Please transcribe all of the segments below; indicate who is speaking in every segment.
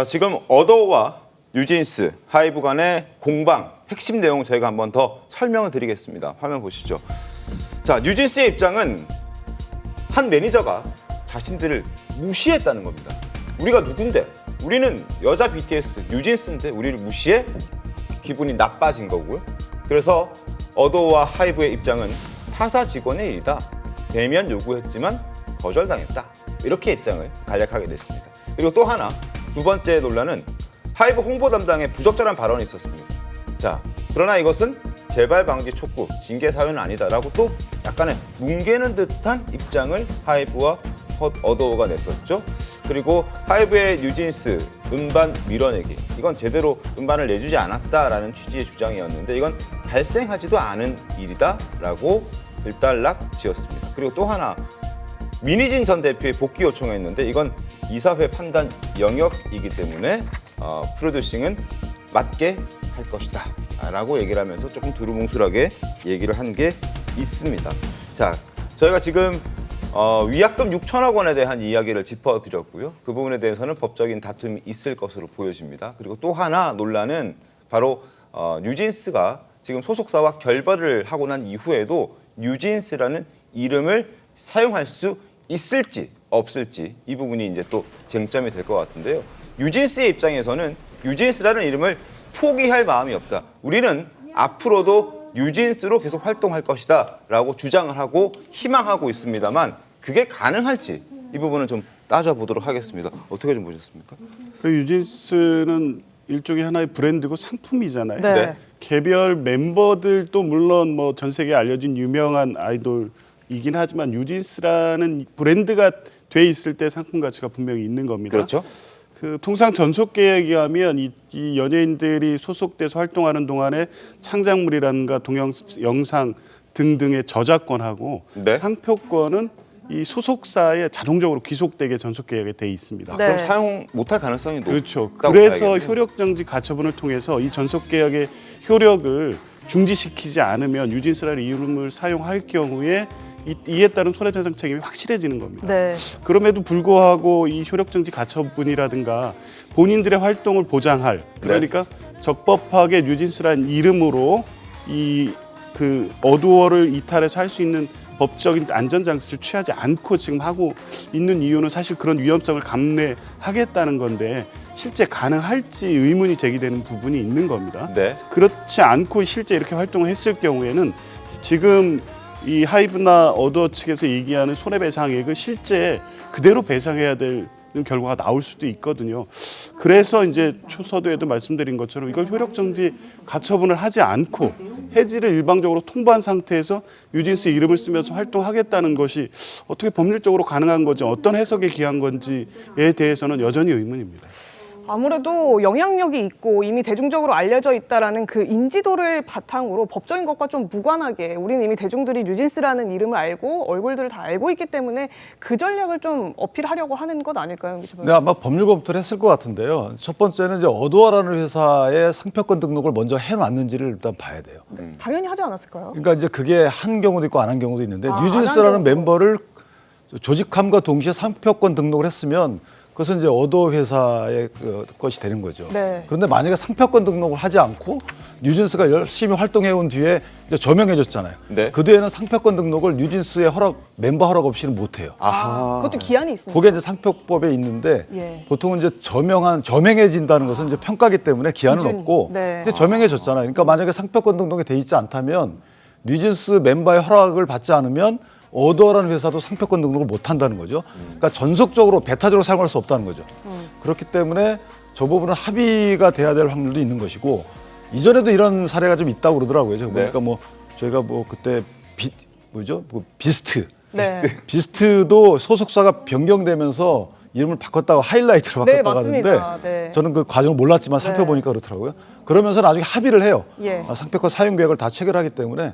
Speaker 1: 지금 어도어와 뉴진스, 하이브 간의 공방 핵심 내용 저희가 한번 더 설명을 드리겠습니다. 화면 보시죠. 자, 뉴진스의 입장은 한 매니저가 자신들을 무시했다는 겁니다. 우리가 누군데? 우리는 여자 BTS 뉴진스인데 우리를 무시해? 기분이 나빠진 거고요. 그래서 어도어와 하이브의 입장은 타사 직원의 일이다. 대면 요구했지만 거절당했다. 이렇게 입장을 간략하게 냈습니다. 그리고 또 하나, 두 번째 논란은 하이브 홍보 담당의 부적절한 발언이 있었습니다. 자, 그러나 이것은 재발 방지 촉구, 징계 사유는 아니다라고 또 약간의 뭉개는 듯한 입장을 하이브와 어도어가 냈었죠. 그리고 하이브의 뉴진스 음반 밀어내기, 이건 제대로 음반을 내주지 않았다라는 취지의 주장이었는데 이건 발생하지도 않은 일이다라고 일단락 지었습니다. 그리고 또 하나, 민희진 전 대표의 복귀 요청했는데 이건 이사회 판단 영역이기 때문에 프로듀싱은 맞게 할 것이다 라고 얘기를 하면서 조금 두루뭉술하게 얘기를 한 게 있습니다. 자, 저희가 지금 위약금 6천억 원에 대한 이야기를 짚어드렸고요. 그 부분에 대해서는 법적인 다툼이 있을 것으로 보여집니다. 그리고 또 하나 논란은 바로 뉴진스가 지금 소속사와 결별을 하고 난 이후에도 뉴진스라는 이름을 사용할 수 있을지 없을지, 이 부분이 이제 또 쟁점이 될 것 같은데요. 뉴진스의 입장에서는 뉴진스라는 이름을 포기할 마음이 없다. 우리는 앞으로도 뉴진스로 계속 활동할 것이다 라고 주장을 하고 희망하고 있습니다만 그게 가능할지 이 부분은 좀 따져보도록 하겠습니다. 어떻게 좀 보셨습니까?
Speaker 2: 그 뉴진스는 일종의 하나의 브랜드고 상품이잖아요.
Speaker 1: 네.
Speaker 2: 개별 멤버들도 물론 뭐 전 세계에 알려진 유명한 아이돌이긴 하지만 뉴진스라는 브랜드가 돼 있을 때 상품 가치가 분명히 있는 겁니다.
Speaker 1: 그렇죠.
Speaker 2: 그 통상 전속 계약에 의하면 이 연예인들이 소속돼서 활동하는 동안에 창작물이라든가 영상 등등의 저작권하고
Speaker 1: 네.
Speaker 2: 상표권은 이 소속사에 자동적으로 귀속되게 전속 계약에 돼 있습니다.
Speaker 1: 그럼 사용 못할 가능성이
Speaker 2: 그렇죠.
Speaker 1: 높다고
Speaker 2: 그래서
Speaker 1: 봐야겠네요.
Speaker 2: 효력정지 가처분을 통해서 이 전속 계약의 효력을 중지시키지 않으면 뉴진스라는 이름을 사용할 경우에 이에 따른 손해배상 책임이 확실해지는 겁니다.
Speaker 3: 네.
Speaker 2: 그럼에도 불구하고 이 효력정지 가처분이라든가 본인들의 활동을 보장할, 그러니까 적법하게 뉴진스라는 이름으로 그 어두어를 이탈해서 할 수 있는 법적인 안전장치를 취하지 않고 지금 하고 있는 이유는 사실 그런 위험성을 감내하겠다는 건데 실제 가능할지 의문이 제기되는 부분이 있는 겁니다.
Speaker 1: 네.
Speaker 2: 그렇지 않고 실제 이렇게 활동을 했을 경우에는 지금 이 하이브나 어도어 측에서 얘기하는 손해배상액을 실제 그대로 배상해야 되는 결과가 나올 수도 있거든요. 그래서 이제 초서도에도 말씀드린 것처럼 이걸 효력정지 가처분을 하지 않고 해지를 일방적으로 통보한 상태에서 뉴진스 이름을 쓰면서 활동하겠다는 것이 어떻게 법률적으로 가능한 건지 어떤 해석에 기한 건지에 대해서는 여전히 의문입니다.
Speaker 3: 아무래도 영향력이 있고 이미 대중적으로 알려져 있다라는 그 인지도를 바탕으로 법적인 것과 좀 무관하게 우리는 이미 대중들이 뉴진스라는 이름을 알고 얼굴들을 다 알고 있기 때문에 그 전략을 좀 어필하려고 하는 것 아닐까요?
Speaker 4: 네, 아마 법률 검토를 했을 것 같은데요. 첫 번째는 이제 어도어라는 회사의 상표권 등록을 먼저 해놨는지를 일단 봐야 돼요.
Speaker 3: 당연히 하지 않았을까요?
Speaker 4: 그러니까 이제 그게 한 경우도 있고 안 한 경우도 있는데
Speaker 3: 안 한
Speaker 4: 뉴진스라는
Speaker 3: 경우도.
Speaker 4: 멤버를 조직함과 동시에 상표권 등록을 했으면 그것은 이제 어도어 회사의 것이 되는 거죠.
Speaker 3: 네.
Speaker 4: 그런데 만약에 상표권 등록을 하지 않고 뉴진스가 열심히 활동해온 뒤에 이제 저명해졌잖아요.
Speaker 1: 네.
Speaker 4: 그 뒤에는 상표권 등록을 뉴진스의 멤버 허락 없이는 못 해요.
Speaker 3: 그것도 기한이 있습니다.
Speaker 4: 그게 이제 상표법에 있는데
Speaker 3: 예.
Speaker 4: 보통은 이제 저명해진다는 것은 이제 평가기 때문에 기한은
Speaker 3: 기준이.
Speaker 4: 없고
Speaker 3: 네.
Speaker 4: 이제 저명해졌잖아요. 그러니까 만약에 상표권 등록이 돼 있지 않다면 뉴진스 멤버의 허락을 받지 않으면 어도어라는 회사도 상표권 등록을 못 한다는 거죠. 그러니까 전속적으로 배타적으로 사용할 수 없다는 거죠. 그렇기 때문에 저 부분은 합의가 돼야 될 확률도 있는 것이고 이전에도 이런 사례가 좀 있다고 그러더라고요. 제가 보니까 뭐 저희가 뭐 그때 비스트.
Speaker 3: 네.
Speaker 4: 비스트도 소속사가 변경되면서 이름을 바꿨다고 하이라이트로
Speaker 3: 네,
Speaker 4: 바꿨다고
Speaker 3: 맞습니다.
Speaker 4: 하는데
Speaker 3: 네.
Speaker 4: 저는 그 과정을 몰랐지만 살펴보니까 그렇더라고요. 그러면서 나중에 합의를 해요.
Speaker 3: 예.
Speaker 4: 상표권 사용 계약을 다 체결하기 때문에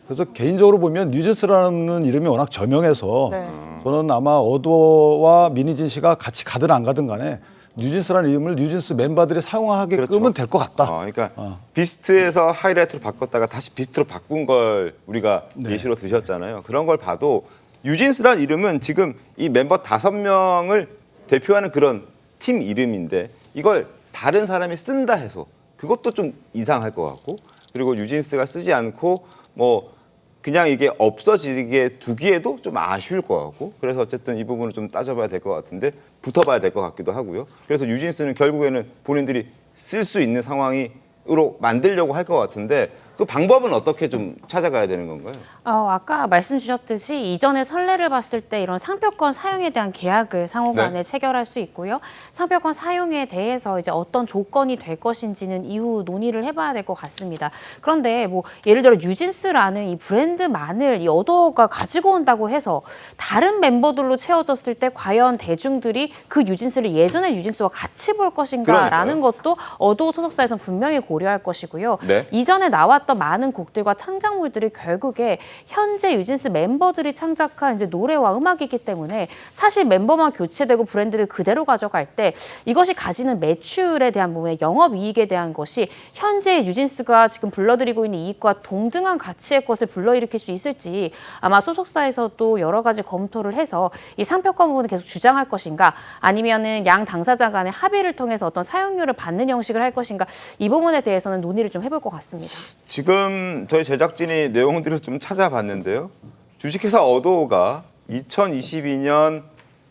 Speaker 4: 그래서 개인적으로 보면 뉴진스라는 이름이 워낙 저명해서
Speaker 3: 네.
Speaker 4: 저는 아마 어도어와 민희진 씨가 같이 가든 안 가든 간에 뉴진스라는 이름을 뉴진스 멤버들이 사용하게끔은
Speaker 1: 그렇죠.
Speaker 4: 될 것 같다.
Speaker 1: 그러니까 비스트에서 하이라이트로 바꿨다가 다시 비스트로 바꾼 걸 우리가 예시로 드셨잖아요. 그런 걸 봐도 뉴진스란 이름은 지금 이 멤버 5명을 대표하는 그런 팀 이름인데 이걸 다른 사람이 쓴다 해서 그것도 좀 이상할 것 같고, 그리고 뉴진스가 쓰지 않고 뭐 그냥 이게 없어지게 두기에도 좀 아쉬울 것 같고, 그래서 어쨌든 이 부분을 좀 따져봐야 될 것 같은데, 붙어봐야 될 것 같기도 하고요. 그래서 뉴진스는 결국에는 본인들이 쓸 수 있는 상황으로 만들려고 할 것 같은데, 그 방법은 어떻게 좀 찾아가야 되는 건가요?
Speaker 5: 아까 말씀 주셨듯이 이전에 선례를 봤을 때 이런 상표권 사용에 대한 계약을 상호간에
Speaker 1: 네.
Speaker 5: 체결할 수 있고요. 상표권 사용에 대해서 이제 어떤 조건이 될 것인지는 이후 논의를 해봐야 될 것 같습니다. 그런데 뭐 예를 들어 뉴진스라는 이 브랜드만을 이 어도어가 가지고 온다고 해서 다른 멤버들로 채워졌을 때 과연 대중들이 그 뉴진스를 예전의 뉴진스와 같이 볼 것인가라는 것도 어도어 소속사에서는 분명히 고려할 것이고요.
Speaker 1: 네.
Speaker 5: 이전에 나왔던 많은 곡들과 창작물들이 결국에 현재 뉴진스 멤버들이 창작한 이제 노래와 음악이기 때문에 사실 멤버만 교체되고 브랜드를 그대로 가져갈 때 이것이 가지는 매출에 대한 부분에 영업이익에 대한 것이 현재 뉴진스가 지금 불러들이고 있는 이익과 동등한 가치의 것을 불러일으킬 수 있을지 아마 소속사에서도 여러 가지 검토를 해서 이 상표권 부분을 계속 주장할 것인가, 아니면은 양 당사자 간의 합의를 통해서 어떤 사용료를 받는 형식을 할 것인가, 이 부분에 대해서는 논의를 좀 해볼 것 같습니다.
Speaker 1: 지금 저희 제작진이 내용들을 좀 찾아봤는데요. 주식회사 어도어가 2022년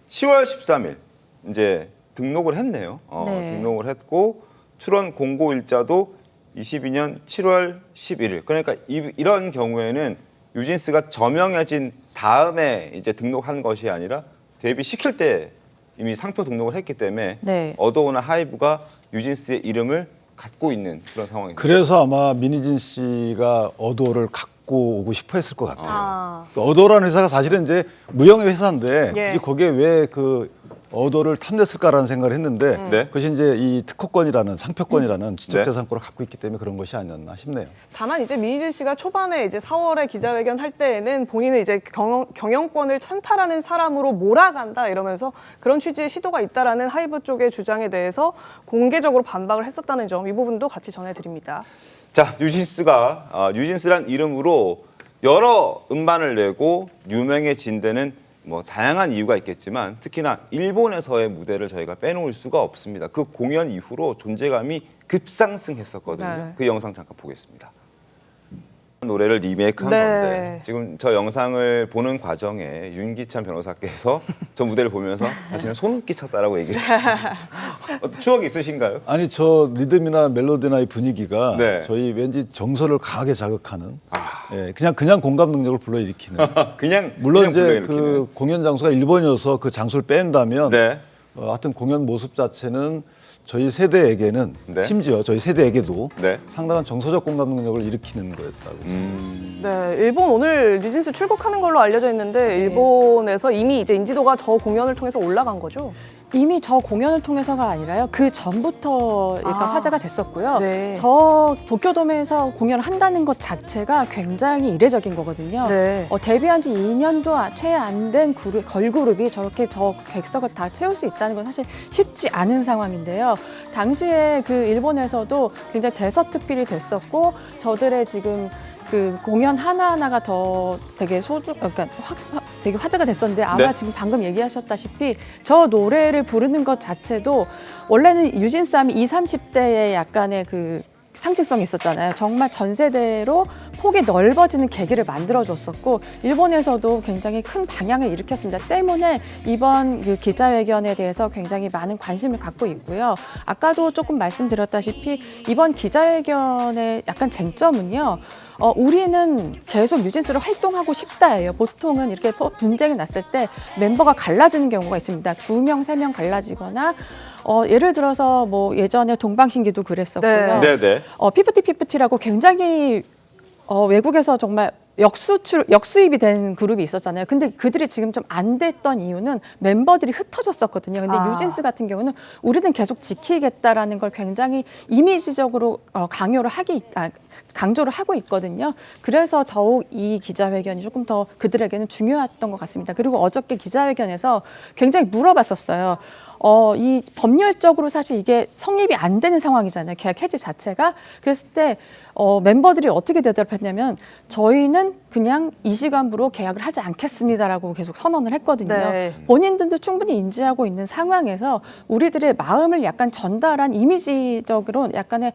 Speaker 1: 10월 13일 이제 등록을 했네요.
Speaker 5: 네.
Speaker 1: 등록을 했고 출원 공고 일자도 22년 7월 11일. 그러니까 이런 경우에는 뉴진스가 저명해진 다음에 이제 등록한 것이 아니라 데뷔시킬 때 이미 상표 등록을 했기 때문에
Speaker 5: 네.
Speaker 1: 어도어나 하이브가 뉴진스의 이름을 갖고 있는 그런 상황입니다.
Speaker 4: 그래서 아마 민희진 씨가 어도어를 갖고 오고 싶어 했을 것 같아요.
Speaker 3: 아,
Speaker 4: 어도어라는 회사가 사실은 이제 무형의 회사인데
Speaker 3: 예.
Speaker 4: 굳이 거기에 왜 그 어도어를 탐냈을까라는 생각을 했는데
Speaker 1: 네.
Speaker 4: 그것이 이제 이 특허권이라는 상표권이라는
Speaker 1: 네.
Speaker 4: 지적재산권을 갖고 있기 때문에 그런 것이 아니었나 싶네요.
Speaker 3: 다만 이제 민희진 씨가 초반에 이제 4월에 기자회견 할 때에는 본인은 이제 경영권을 찬탈하는 사람으로 몰아간다 이러면서 그런 취지의 시도가 있다라는 하이브 쪽의 주장에 대해서 공개적으로 반박을 했었다는 점, 이 부분도 같이 전해드립니다.
Speaker 1: 자, 뉴진스가 뉴진스란 이름으로 여러 음반을 내고 유명해진 데는 뭐 다양한 이유가 있겠지만 특히나 일본에서의 무대를 저희가 빼놓을 수가 없습니다. 그 공연 이후로 존재감이 급상승했었거든요.
Speaker 3: 네.
Speaker 1: 그 영상 잠깐 보겠습니다. 노래를 리메이크한
Speaker 3: 네.
Speaker 1: 건데 지금 저 영상을 보는 과정에 윤기찬 변호사께서 저 무대를 보면서 자신은 소름 끼쳤다라고 얘기를 했습니다. 어떤 추억이 있으신가요?
Speaker 4: 아니 저 리듬이나 멜로디나 이 분위기가
Speaker 1: 네.
Speaker 4: 저희 왠지 정서를 강하게 자극하는 예, 그냥 공감 능력을 불러일으키는
Speaker 1: 그냥
Speaker 4: 물론
Speaker 1: 그냥
Speaker 4: 이제
Speaker 1: 불러일으키는.
Speaker 4: 그 공연 장소가 일본이어서 그 장소를 뺀다면
Speaker 1: 네.
Speaker 4: 하여튼 공연 모습 자체는 저희 세대에게는
Speaker 1: 네.
Speaker 4: 심지어 저희 세대에게도
Speaker 1: 네.
Speaker 4: 상당한 정서적 공감 능력을 일으키는 거였다고.
Speaker 3: 네, 일본 오늘 뉴진스 출국하는 걸로 알려져 있는데 일본에서 이미 이제 인지도가 저 공연을 통해서 올라간 거죠?
Speaker 6: 이미 저 공연을 통해서가 아니라요. 그 전부터 약간
Speaker 3: 아.
Speaker 6: 화제가 됐었고요.
Speaker 3: 네.
Speaker 6: 저 도쿄돔에서 공연을 한다는 것 자체가 굉장히 이례적인 거거든요.
Speaker 3: 네.
Speaker 6: 데뷔한 지 2년도 채 안 된 걸그룹이 저렇게 저 객석을 다 채울 수 있다는 건 사실 쉽지 않은 상황인데요. 당시에 그 일본에서도 굉장히 대서특필이 됐었고 저들의 지금 그 공연 하나하나가 더 되게 그러니까 되게 화제가 됐었는데 아마
Speaker 1: 네.
Speaker 6: 지금 방금 얘기하셨다시피 저 노래를 부르는 것 자체도 원래는 뉴진스 하면 20, 30대의 약간의 그 상징성이 있었잖아요. 정말 전 세대로 폭이 넓어지는 계기를 만들어줬었고 일본에서도 굉장히 큰 방향을 일으켰습니다. 때문에 이번 그 기자회견에 대해서 굉장히 많은 관심을 갖고 있고요. 아까도 조금 말씀드렸다시피 이번 기자회견의 약간 쟁점은요. 우리는 계속 뉴진스로 활동하고 싶다예요. 보통은 이렇게 분쟁이 났을 때 멤버가 갈라지는 경우가 있습니다. 2명, 3명 갈라지거나 예를 들어서 뭐 예전에 동방신기도 그랬었고요.
Speaker 3: 네.
Speaker 1: 네.
Speaker 6: 피프티피프티라고 굉장히 외국에서 정말 역수입이 된 그룹이 있었잖아요. 근데 그들이 지금 좀 안 됐던 이유는 멤버들이 흩어졌었거든요. 근데 뉴진스 같은 경우는 우리는 계속 지키겠다라는 걸 굉장히 이미지적으로 강조를 하고 있거든요. 그래서 더욱 이 기자회견이 조금 더 그들에게는 중요했던 것 같습니다. 그리고 어저께 기자회견에서 굉장히 물어봤었어요. 이 법률적으로 사실 이게 성립이 안 되는 상황이잖아요. 계약 해지 자체가. 그랬을 때 멤버들이 어떻게 대답했냐면 저희는 우리는 그냥 이 시간부로 계약을 하지 않겠습니다라고 계속 선언을 했거든요.
Speaker 3: 네.
Speaker 6: 본인들도 충분히 인지하고 있는 상황에서 우리들의 마음을 약간 전달한 이미지적으로 약간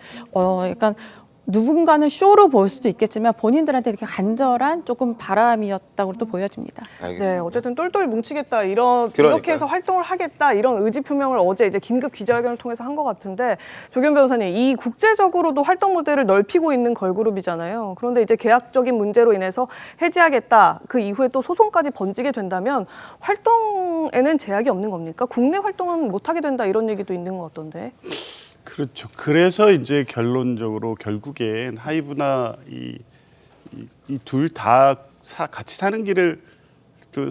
Speaker 6: 누군가는 쇼로 보일 수도 있겠지만 본인들한테 이렇게 간절한 조금 바람이었다고 또 보여집니다.
Speaker 1: 알겠습니다.
Speaker 3: 네, 어쨌든 똘똘 뭉치겠다 이렇게
Speaker 1: 그러니까요.
Speaker 3: 해서 활동을 하겠다 이런 의지 표명을 어제 이제 긴급 기자회견을 통해서 한 것 같은데 조규현 변호사님 이 국제적으로도 활동 무대를 넓히고 있는 걸그룹이잖아요. 그런데 이제 계약적인 문제로 인해서 해지하겠다 그 이후에 또 소송까지 번지게 된다면 활동에는 제약이 없는 겁니까? 국내 활동은 못 하게 된다 이런 얘기도 있는 것 같던데.
Speaker 2: 그렇죠. 그래서 이제 결론적으로 결국엔 하이브나 이 둘 다 같이 사는 길을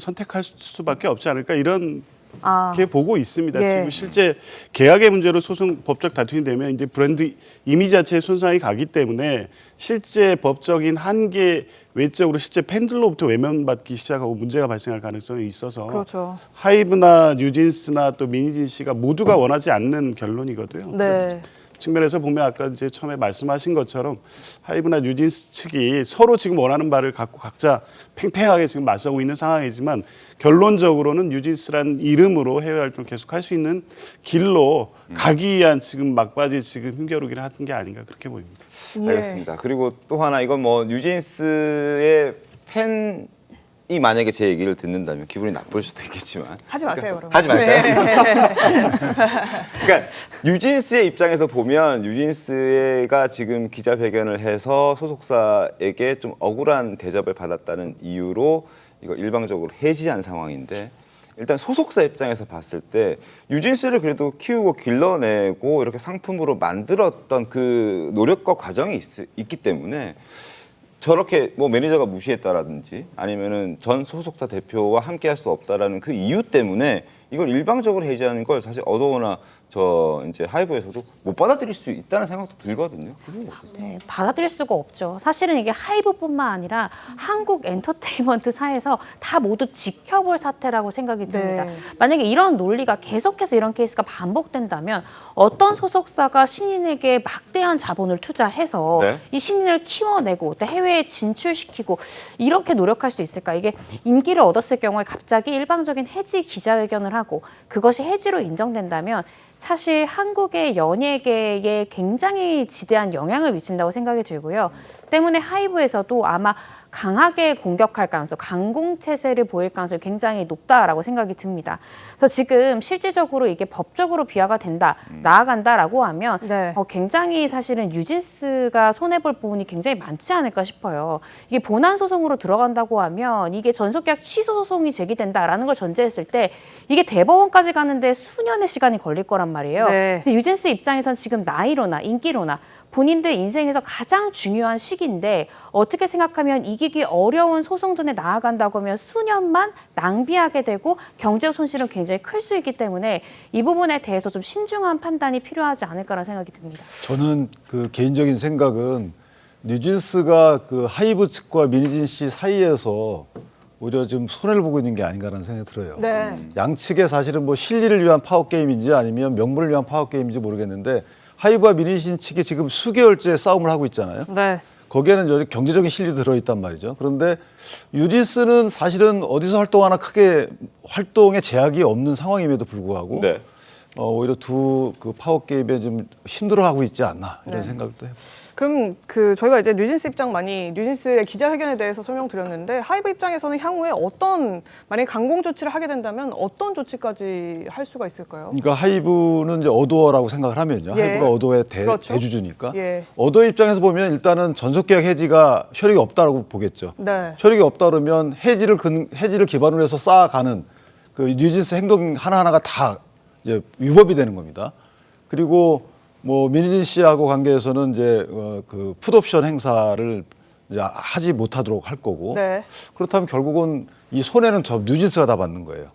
Speaker 2: 선택할 수밖에 없지 않을까 이런 게 보고 있습니다.
Speaker 3: 예.
Speaker 2: 지금 실제 계약의 문제로 소송 법적 다툼이 되면 이제 브랜드 이미지 자체에 손상이 가기 때문에 실제 법적인 한계 외적으로 실제 팬들로부터 외면받기 시작하고 문제가 발생할 가능성이 있어서
Speaker 3: 그렇죠.
Speaker 2: 하이브나 뉴진스나 또 미니진 씨가 모두가 원하지 않는 결론이거든요.
Speaker 3: 네.
Speaker 2: 측면에서 보면 아까 이제 처음에 말씀하신 것처럼 하이브나 뉴진스 측이 서로 지금 원하는 바를 갖고 각자 팽팽하게 지금 맞서고 있는 상황이지만 결론적으로는 뉴진스란 이름으로 해외 활동을 계속할 수 있는 길로 가기 위한 지금 막바지 지금 힘겨루기를 하는 게 아닌가 그렇게 보입니다.
Speaker 3: 예.
Speaker 1: 알겠습니다. 그리고 또 하나 이건 뭐 뉴진스의 팬이 만약에 제 얘기를 듣는다면 기분이 나쁠 수도 있겠지만
Speaker 3: 하지 마세요, 그러면.
Speaker 1: 하지 말까요?
Speaker 3: 네.
Speaker 1: 그러니까 뉴진스의 입장에서 보면 뉴진스가 지금 기자회견을 해서 소속사에게 좀 억울한 대접을 받았다는 이유로 이거 일방적으로 해지한 상황인데 일단 소속사 입장에서 봤을 때 뉴진스를 그래도 키우고 길러내고 이렇게 상품으로 만들었던 그 노력과 과정이 있기 때문에 저렇게 뭐 매니저가 무시했다라든지 아니면은 전 소속사 대표와 함께할 수 없다라는 그 이유 때문에 이걸 일방적으로 해지하는 걸 사실 어도어나 저 이제 하이브에서도 못 받아들일 수 있다는 생각도 들거든요. 그건 어떠세요?
Speaker 5: 네, 받아들일 수가 없죠. 사실은 이게 하이브뿐만 아니라 한국 엔터테인먼트사에서 다 모두 지켜볼 사태라고 생각이 듭니다.
Speaker 3: 네.
Speaker 5: 만약에 이런 논리가 계속해서 이런 케이스가 반복된다면 어떤 소속사가 신인에게 막대한 자본을 투자해서
Speaker 1: 네.
Speaker 5: 이 신인을 키워내고 또 해외에 진출시키고 이렇게 노력할 수 있을까? 이게 인기를 얻었을 경우에 갑자기 일방적인 해지 기자회견을 하고 그것이 해지로 인정된다면 사실 한국의 연예계에 굉장히 지대한 영향을 미친다고 생각이 들고요. 때문에 하이브에서도 아마 강하게 공격할 가능성, 강공태세를 보일 가능성이 굉장히 높다라고 생각이 듭니다. 그래서 지금 실질적으로 이게 법적으로 비화가 된다, 나아간다라고 하면
Speaker 3: 네.
Speaker 5: 굉장히 사실은 뉴진스가 손해볼 부분이 굉장히 많지 않을까 싶어요. 이게 본안 소송으로 들어간다고 하면 이게 전속계약 취소 소송이 제기된다라는 걸 전제했을 때 이게 대법원까지 가는데 수년의 시간이 걸릴 거란 말이에요.
Speaker 3: 네.
Speaker 5: 근데 뉴진스 입장에선 지금 나이로나 인기로나 본인들 인생에서 가장 중요한 시기인데 어떻게 생각하면 이기기 어려운 소송전에 나아간다고 하면 수년만 낭비하게 되고 경제 손실은 굉장히 클 수 있기 때문에 이 부분에 대해서 좀 신중한 판단이 필요하지 않을까라는 생각이 듭니다.
Speaker 4: 저는 그 개인적인 생각은 뉴진스가 그 하이브 측과 미니진 씨 사이에서 오히려 좀 손해를 보고 있는 게 아닌가라는 생각이 들어요.
Speaker 3: 네.
Speaker 4: 양측의 사실은 뭐 실리를 위한 파워 게임인지 아니면 명분을 위한 파워 게임인지 모르겠는데 하이브와 미니진 측이 지금 수개월째 싸움을 하고 있잖아요.
Speaker 3: 네.
Speaker 4: 거기에는 여러 경제적인 실리도 들어있단 말이죠. 그런데 뉴진스는 사실은 어디서 활동하나 크게 활동에 제약이 없는 상황임에도 불구하고
Speaker 1: 네.
Speaker 4: 오히려 두 그 파워 게임에 좀 힘들어하고 있지 않나 이런 생각도 해요.
Speaker 3: 그럼 저희가 이제 뉴진스 입장 뉴진스의 기자회견에 대해서 설명드렸는데 하이브 입장에서는 향후에 만약에 강공 조치를 하게 된다면 어떤 조치까지 할 수가 있을까요?
Speaker 4: 그러니까 하이브는 이제 어도어라고 생각을 하면요.
Speaker 3: 예.
Speaker 4: 하이브가 어도어의
Speaker 3: 그렇죠.
Speaker 4: 대주주니까.
Speaker 3: 예.
Speaker 4: 어도어 입장에서 보면 일단은 전속계약 해지가 효력이 없다라고 보겠죠.
Speaker 3: 네.
Speaker 4: 효력이 없다 그러면 해지를 기반으로 해서 쌓아가는 그 뉴진스 행동 하나하나가 다 이제 위법이 되는 겁니다. 그리고 뭐 미니진 씨하고 관계에서는 이제 그 풋옵션 행사를 이제 하지 못하도록 할 거고.
Speaker 3: 네.
Speaker 4: 그렇다면 결국은 이 손해는 저 뉴진스가 다 받는 거예요.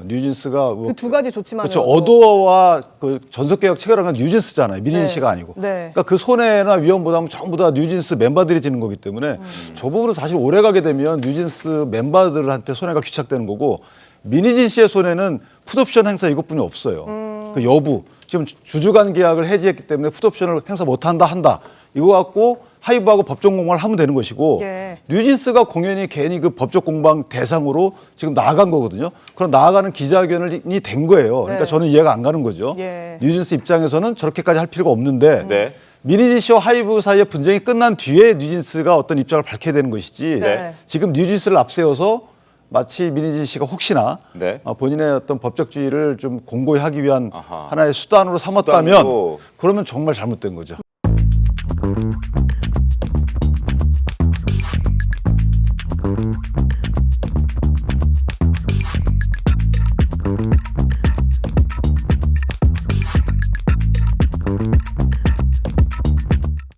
Speaker 4: 뉴진스가 뭐
Speaker 3: 그 두 가지 조치만.
Speaker 4: 그렇죠. 어도어와 그 전속계약 체결한 건 뉴진스잖아요. 미니진
Speaker 3: 네.
Speaker 4: 씨가 아니고.
Speaker 3: 네.
Speaker 4: 그러니까 그 손해나 위험 부담은 전부 다 뉴진스 멤버들이 지는 거기 때문에 저 부분은 사실 오래 가게 되면 뉴진스 멤버들한테 손해가 귀착되는 거고 미니진 씨의 손해는 풋옵션 행사 이것뿐이 없어요. 그 여부. 지금 주주간 계약을 해지했기 때문에 풋옵션을 행사 못한다 한다. 이거 갖고 하이브하고 법정 공방을 하면 되는 것이고
Speaker 3: 예.
Speaker 4: 뉴진스가 공연이 괜히 그 법적 공방 대상으로 지금 나아간 거거든요. 그럼 나아가는 기자회견이 된 거예요. 그러니까
Speaker 3: 네.
Speaker 4: 저는 이해가 안 가는 거죠.
Speaker 3: 예.
Speaker 4: 뉴진스 입장에서는 저렇게까지 할 필요가 없는데
Speaker 1: 네.
Speaker 4: 미니진 씨와 하이브 사이의 분쟁이 끝난 뒤에 뉴진스가 어떤 입장을 밝혀야 되는 것이지
Speaker 3: 네.
Speaker 4: 지금 뉴진스를 앞세워서 마치 미니진 씨가 혹시나
Speaker 1: 네.
Speaker 4: 본인의 어떤 법적 지위를 좀 공고히 하기 위한
Speaker 1: 아하.
Speaker 4: 하나의 수단으로 삼았다면
Speaker 1: 수단으로.
Speaker 4: 그러면 정말 잘못된 거죠.